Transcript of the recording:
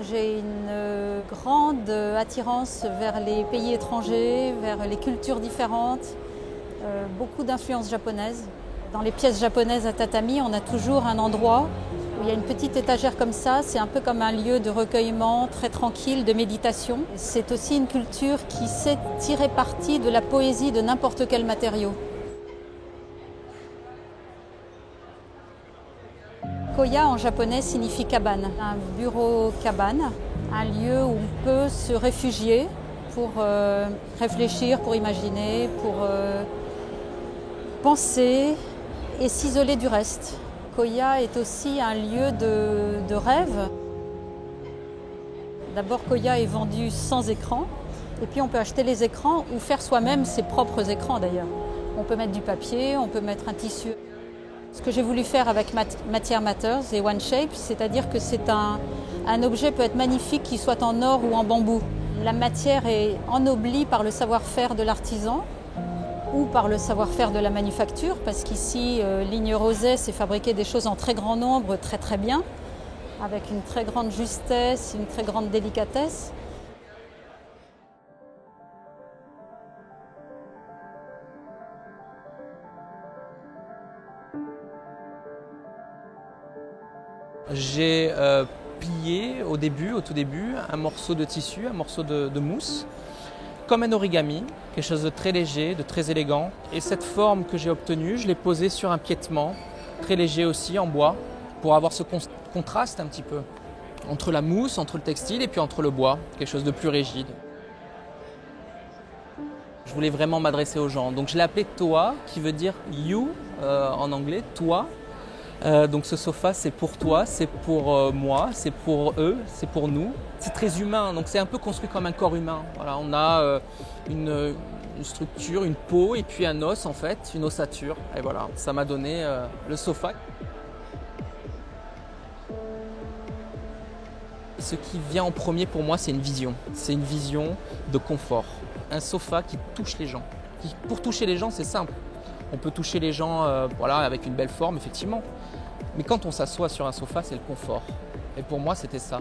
J'ai une grande attirance vers les pays étrangers, vers les cultures différentes, beaucoup d'influences japonaises. Dans les pièces japonaises à tatami, on a toujours un endroit où il y a une petite étagère comme ça. C'est un peu comme un lieu de recueillement très tranquille, de méditation. C'est aussi une culture qui sait tirer parti de la poésie de n'importe quel matériau. Koya en japonais signifie cabane, un bureau cabane, un lieu où on peut se réfugier pour réfléchir, pour imaginer, pour penser et s'isoler du reste. Koya est aussi un lieu de rêve. D'abord, Koya est vendu sans écran, et puis on peut acheter les écrans ou faire soi-même ses propres écrans d'ailleurs. On peut mettre du papier, on peut mettre un tissu. Ce que j'ai voulu faire avec Matière Matters et One Shape, c'est-à-dire que un objet peut être magnifique, qu'il soit en or ou en bambou. La matière est ennoblie par le savoir-faire de l'artisan ou par le savoir-faire de la manufacture, parce qu'ici, Ligne Rosay, c'est fabriquer des choses en très grand nombre, très très bien, avec une très grande justesse, une très grande délicatesse. J'ai plié au tout début, un morceau de tissu, un morceau de mousse, comme un origami, quelque chose de très léger, de très élégant. Et cette forme que j'ai obtenue, je l'ai posée sur un piétement, très léger aussi, en bois, pour avoir ce contraste un petit peu entre la mousse, entre le textile et puis entre le bois, quelque chose de plus rigide. Je voulais vraiment m'adresser aux gens. Donc je l'ai appelé Toa, qui veut dire you en anglais, toi. Donc ce sofa, c'est pour toi, c'est pour moi, c'est pour eux, c'est pour nous. C'est très humain, donc c'est un peu construit comme un corps humain. Voilà, on a une structure, une peau et puis un os en fait, une ossature. Et voilà, ça m'a donné le sofa. Ce qui vient en premier pour moi, c'est une vision. C'est une vision de confort. Un sofa qui touche les gens. Pour toucher les gens, c'est simple. On peut toucher les gens voilà, avec une belle forme, effectivement. Mais quand on s'assoit sur un sofa, c'est le confort. Et pour moi, c'était ça.